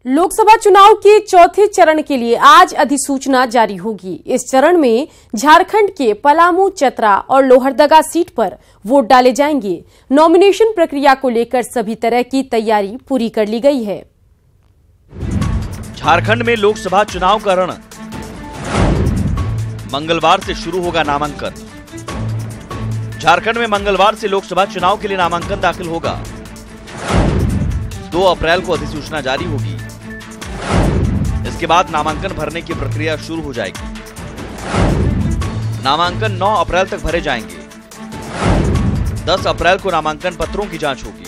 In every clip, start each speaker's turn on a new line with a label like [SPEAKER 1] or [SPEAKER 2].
[SPEAKER 1] लोकसभा चुनाव के चौथे चरण के लिए आज अधिसूचना जारी होगी। इस चरण में झारखंड के पलामू, चतरा और लोहरदगा सीट पर वोट डाले जाएंगे। नॉमिनेशन प्रक्रिया को लेकर सभी तरह की तैयारी पूरी कर ली गई है।
[SPEAKER 2] झारखंड में लोकसभा चुनाव का रण मंगलवार से शुरू होगा नामांकन। झारखंड में मंगलवार से लोकसभा चुनाव के लिए नामांकन दाखिल होगा। 2 अप्रैल को अधिसूचना जारी होगी। इसके बाद नामांकन भरने की प्रक्रिया शुरू हो जाएगी। नामांकन 9 अप्रैल तक भरे जाएंगे। 10 अप्रैल को नामांकन पत्रों की जांच होगी।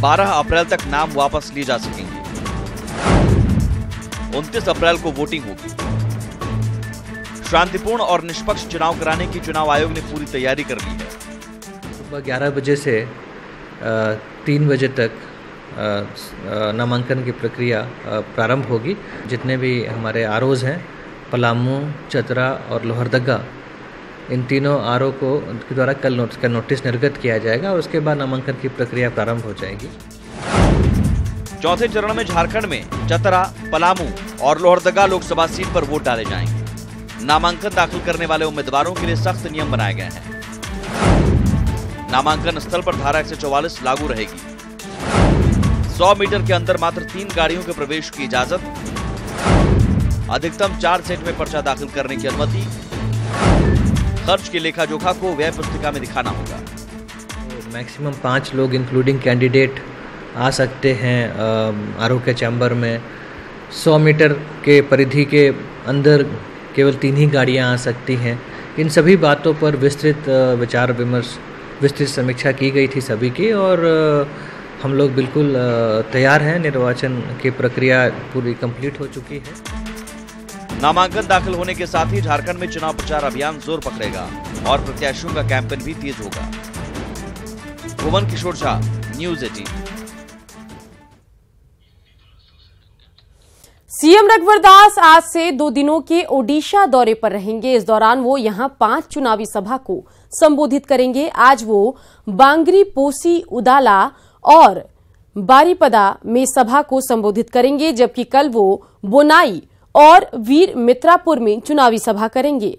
[SPEAKER 2] 12 अप्रैल तक नाम वापस लिए जा सकेंगे। 29 अप्रैल को वोटिंग होगी। शांतिपूर्ण और निष्पक्ष चुनाव कराने की चुनाव आयोग ने पूरी तैयारी कर ली है।
[SPEAKER 3] सुबह 11 बजे से 3 बजे तक नामांकन की प्रक्रिया प्रारंभ होगी। जितने भी हमारे आरओज हैं, पलामू, चतरा और लोहरदगा, इन तीनों आरओ को के द्वारा कल नोटिस निर्गत किया जाएगा और उसके बाद नामांकन की प्रक्रिया प्रारंभ हो जाएगी।
[SPEAKER 2] चौथे चरण में झारखंड में चतरा, पलामू और लोहरदगा लोकसभा सीट पर वोट डाले जाएंगे। नामांकन दाखिल करने वाले उम्मीदवारों के लिए सख्त नियम बनाए गए हैं। नामांकन स्थल पर धारा 144 लागू रहेगी। 100 मीटर के अंदर मात्र 3 गाड़ियों के प्रवेश की इजाजत। अधिकतम 4 सेट में पर्चा दाखिल करने की अनुमति। खर्च के लेखा जोखा को व्यय पुस्तिका में दिखाना होगा।
[SPEAKER 3] मैक्सिमम 5 लोग इंक्लूडिंग कैंडिडेट आ सकते हैं आरओ के चैम्बर में। 100 मीटर के परिधि के अंदर केवल 3 ही गाड़ियां आ सकती हैं। इन सभी बातों पर विस्तृत विचार विमर्श, विस्तृत समीक्षा की गई थी सभी की, और हम लोग बिल्कुल तैयार हैं। निर्वाचन की प्रक्रिया पूरी कंप्लीट हो चुकी है।
[SPEAKER 2] नामांकन दाखिल होने के साथ ही झारखंड में चुनाव प्रचार अभियान जोर पकड़ेगा और प्रत्याशियों का कैंपेन भी तेज होगा। भुवन किशोर झा, न्यूज़ 18।
[SPEAKER 1] सीएम रघुवर दास आज से 2 दिनों के ओडिशा दौरे पर रहेंगे। इस दौरान वो यहां 5 चुनावी सभा को संबोधित करेंगे। आज वो बांगरी पोसी, उदाला और बारीपदा में सभा को संबोधित करेंगे, जबकि कल वो बोनाई और वीर मित्रापुर में चुनावी सभा करेंगे।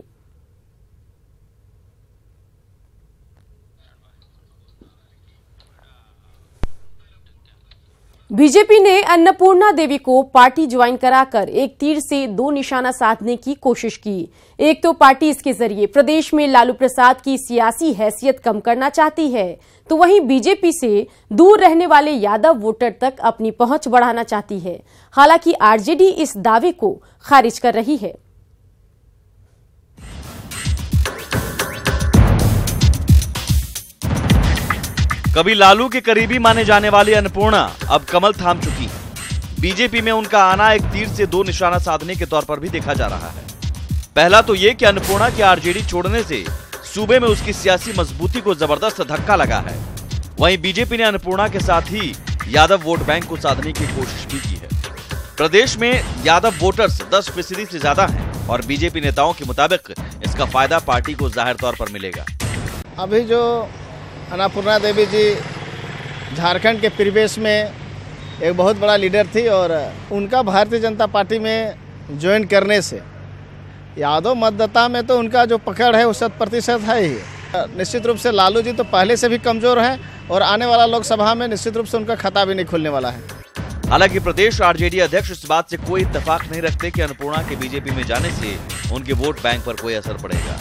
[SPEAKER 1] बीजेपी ने अन्नपूर्णा देवी को पार्टी ज्वाइन कराकर एक तीर से 2 निशाना साधने की कोशिश की। एक तो पार्टी इसके जरिए प्रदेश में लालू प्रसाद की सियासी हैसियत कम करना चाहती है, तो वहीं बीजेपी से दूर रहने वाले यादव वोटर तक अपनी पहुंच बढ़ाना चाहती है। हालांकि आरजेडी इस दावे को खारिज कर रही है।
[SPEAKER 2] कभी लालू के करीबी माने जाने वाली अन्नपूर्णा अब कमल थाम चुकी है। बीजेपी में उनका आना एक तीर से 2 निशाना साधने के तौर पर भी देखा जा रहा है। पहला तो ये कि अन्नपूर्णा के आरजेडी छोड़ने से सूबे में उसकी सियासी मजबूती को जबरदस्त धक्का लगा है। वहीं बीजेपी ने अन्नपूर्णा के साथ ही यादव वोट बैंक को साधने की कोशिश भी की है। प्रदेश में यादव वोटर्स 10% से ज्यादा हैं और बीजेपी नेताओं के मुताबिक इसका फायदा पार्टी को जाहिर तौर पर मिलेगा।
[SPEAKER 4] अभी जो अन्नपूर्णा देवी जी झारखंड के परिवेश में एक बहुत बड़ा लीडर थी और उनका भारतीय जनता पार्टी में ज्वाइन करने से यादव मतदाता में तो उनका जो पकड़ है वो 100% है ही। निश्चित रूप से लालू जी तो पहले से भी कमज़ोर हैं और आने वाला लोकसभा में निश्चित रूप से उनका खाता भी नहीं खुलने वाला है।
[SPEAKER 2] हालांकि प्रदेश आरजेडी अध्यक्ष इस बात से कोई इत्तेफाक नहीं रखते कि अन्नपूर्णा के बीजेपी में जाने से उनके वोट बैंक पर कोई असर पड़ेगा।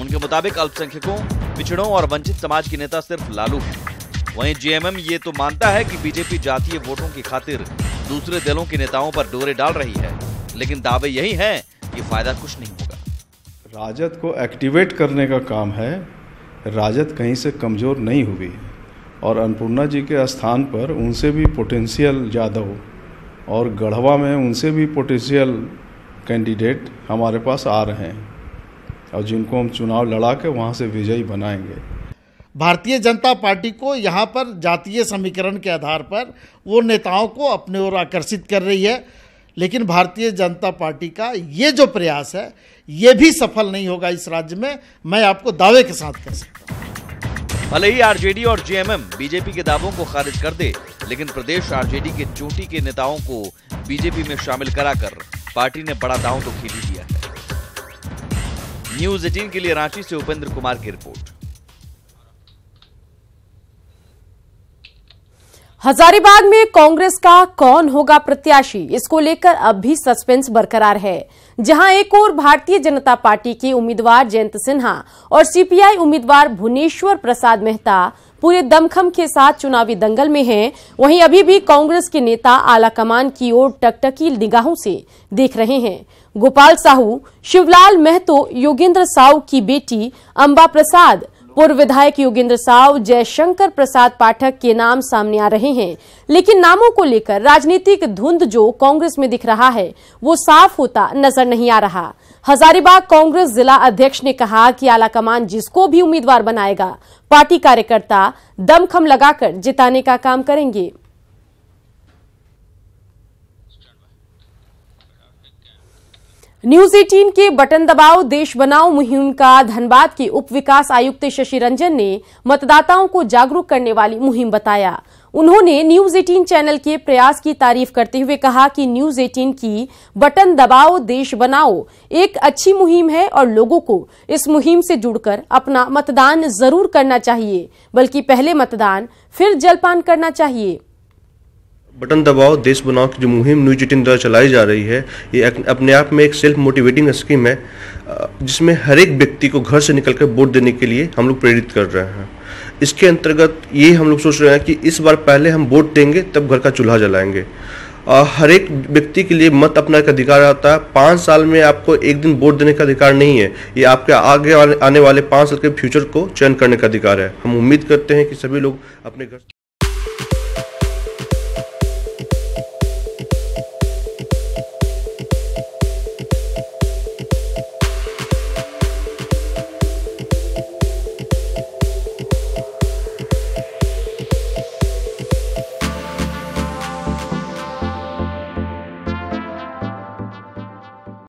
[SPEAKER 2] उनके मुताबिक अल्पसंख्यकों, पिछड़ों और वंचित समाज के नेता सिर्फ लालू हैं। वहीं जेएमएम ये तो मानता है कि बीजेपी जातीय वोटों की खातिर दूसरे दलों के नेताओं पर डोरे डाल रही है, लेकिन दावे यही है कि फायदा कुछ नहीं होगा।
[SPEAKER 5] राजद को एक्टिवेट करने का काम है। राजद कहीं से कमज़ोर नहीं हुई और अन्नपूर्णा जी के स्थान पर उनसे भी पोटेंशियल यादव और गढ़वा में उनसे भी पोटेंशियल कैंडिडेट हमारे पास आ रहे हैं और जिनको हम चुनाव लड़ा के वहाँ से विजयी बनाएंगे।
[SPEAKER 6] भारतीय जनता पार्टी को यहाँ पर जातीय समीकरण के आधार पर वो नेताओं को अपने ओर आकर्षित कर रही है, लेकिन भारतीय जनता पार्टी का ये जो प्रयास है ये भी सफल नहीं होगा इस राज्य में, मैं आपको दावे के साथ कह सकता हूँ।
[SPEAKER 2] भले ही आरजेडी और जेएमएम बीजेपी के दावों को खारिज कर दे, लेकिन प्रदेश आरजेडी के चोटी के नेताओं को बीजेपी में शामिल कराकर पार्टी ने बड़ा दांव तो खेल ही दिया है। न्यूज़ 18 के लिए रांची से उपेंद्र कुमार की रिपोर्ट।
[SPEAKER 1] हजारीबाग में कांग्रेस का कौन होगा प्रत्याशी, इसको लेकर अब भी सस्पेंस बरकरार है। जहां एक ओर भारतीय जनता पार्टी के उम्मीदवार जयंत सिन्हा और सीपीआई उम्मीदवार भुवनेश्वर प्रसाद मेहता पूरे दमखम के साथ चुनावी दंगल में हैं, वहीं अभी भी कांग्रेस के नेता आलाकमान की ओर टकटकी निगाहों से देख रहे हैं। गोपाल साहू, शिवलाल महतो, योगेंद्र साहू की बेटी अंबा प्रसाद, पूर्व विधायक योगेंद्र साहू, जयशंकर प्रसाद पाठक के नाम सामने आ रहे हैं। लेकिन नामों को लेकर राजनीतिक धुंध जो कांग्रेस में दिख रहा है वो साफ होता नजर नहीं आ रहा। हजारीबाग कांग्रेस जिला अध्यक्ष ने कहा कि आलाकमान जिसको भी उम्मीदवार बनाएगा, पार्टी कार्यकर्ता दमखम लगाकर जिताने का काम करेंगे। न्यूज़ 18 के बटन दबाओ देश बनाओ मुहिम का धनबाद के उप विकास आयुक्त शशि रंजन ने मतदाताओं को जागरूक करने वाली मुहिम बताया। उन्होंने न्यूज़ 18 चैनल के प्रयास की तारीफ करते हुए कहा कि न्यूज़ 18 की बटन दबाओ देश बनाओ एक अच्छी मुहिम है और लोगों को इस मुहिम से जुड़कर अपना मतदान जरूर करना चाहिए, बल्कि पहले मतदान फिर जलपान करना चाहिए।
[SPEAKER 7] बटन दबाओ देश बनाओ की जो मुहिम न्यूज़ 18 द्वारा चलाई जा रही है, ये अपने आप में एक सेल्फ मोटिवेटिंग स्कीम है, जिसमें हर एक व्यक्ति को घर से निकलकर वोट देने के लिए हम लोग प्रेरित कर रहे हैं। इसके अंतर्गत ये हम लोग सोच रहे हैं कि इस बार पहले हम वोट देंगे तब घर का चूल्हा जलाएंगे। हर एक व्यक्ति के लिए मत अपना एक अधिकार आता है। 5 साल में आपको एक दिन वोट देने का अधिकार नहीं है, ये आपके आगे आने वाले 5 साल के फ्यूचर को चयन करने का अधिकार है। हम उम्मीद करते हैं कि सभी लोग अपने घर